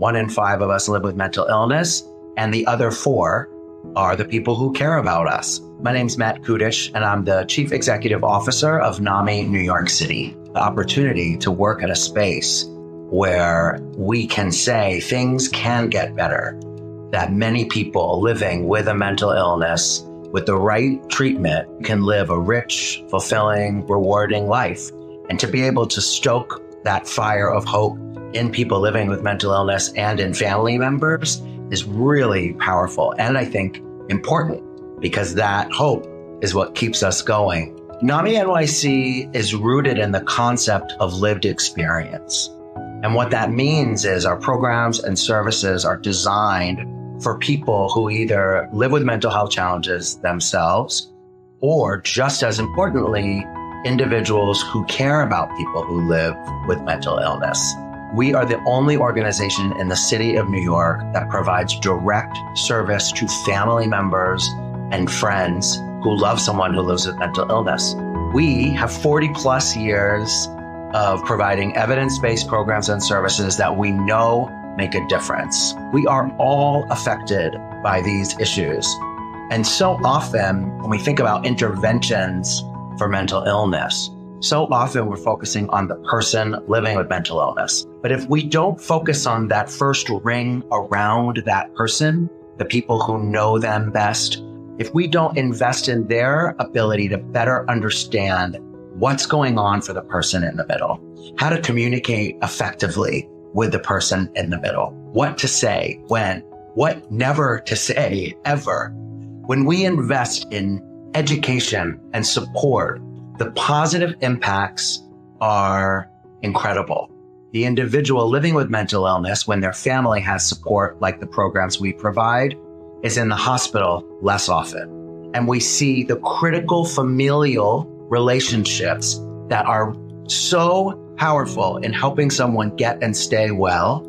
1 in 5 of us live with mental illness, and the other 4 are the people who care about us. My name's Matt Kudish, and I'm the Chief Executive Officer of NAMI-New-York City. The opportunity to work at a space where we can say things can get better, that many people living with a mental illness with the right treatment can live a rich, fulfilling, rewarding life. And to be able to stoke that fire of hope in people living with mental illness and in family members is really powerful and I think important, because that hope is what keeps us going. NAMI-NYC is rooted in the concept of lived experience. And what that means is our programs and services are designed for people who either live with mental health challenges themselves, or just as importantly, individuals who care about people who live with mental illness. We are the only organization in the city of New York that provides direct service to family members and friends who love someone who lives with mental illness. We have 40 plus years of providing evidence-based programs and services that we know make a difference. We are all affected by these issues. And so often when we think about interventions for mental illness, so often we're focusing on the person living with mental illness. But if we don't focus on that first ring around that person, the people who know them best, if we don't invest in their ability to better understand what's going on for the person in the middle, how to communicate effectively with the person in the middle, what to say, when, what never to say, ever. When we invest in education and support, the positive impacts are incredible. The individual living with mental illness, when their family has support like the programs we provide, is in the hospital less often. And we see the critical familial relationships that are so powerful in helping someone get and stay well,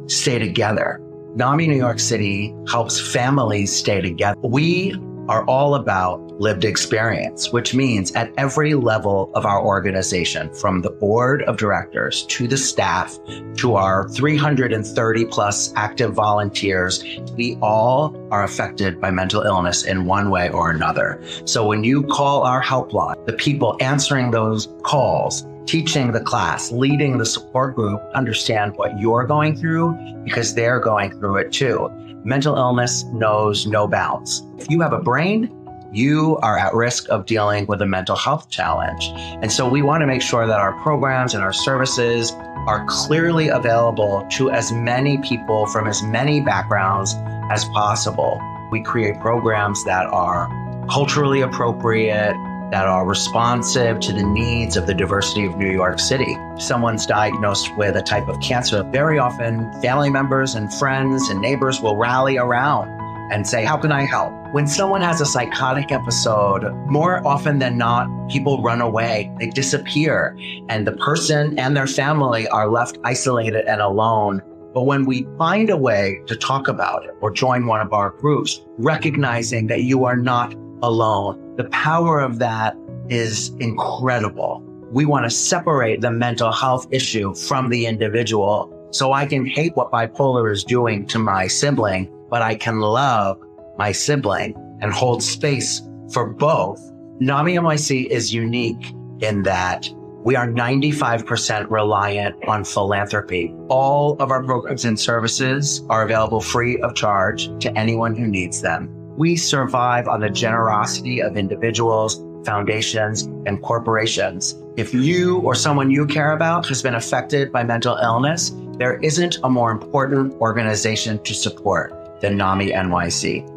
stay together. NAMI-New-York City helps families stay together. We are all about lived experience, which means at every level of our organization, from the board of directors to the staff, to our 330 plus active volunteers, we all are affected by mental illness in one way or another. So when you call our helpline, the people answering those calls, teaching the class, leading the support group, understand what you're going through because they're going through it too. Mental illness knows no bounds. If you have a brain, you are at risk of dealing with a mental health challenge. And so we want to make sure that our programs and our services are clearly available to as many people from as many backgrounds as possible. We create programs that are culturally appropriate, that are responsive to the needs of the diversity of New York City. If someone's diagnosed with a type of cancer, very often family members and friends and neighbors will rally around and say, how can I help? When someone has a psychotic episode, more often than not, people run away, they disappear, and the person and their family are left isolated and alone. But when we find a way to talk about it or join one of our groups, recognizing that you are not alone, the power of that is incredible. We want to separate the mental health issue from the individual. So I can hate what bipolar is doing to my sibling, but I can love my sibling and hold space for both. NAMI-NYC is unique in that we are 95% reliant on philanthropy. All of our programs and services are available free of charge to anyone who needs them. We survive on the generosity of individuals, foundations, and corporations. If you or someone you care about has been affected by mental illness, there isn't a more important organization to support than NAMI-NYC.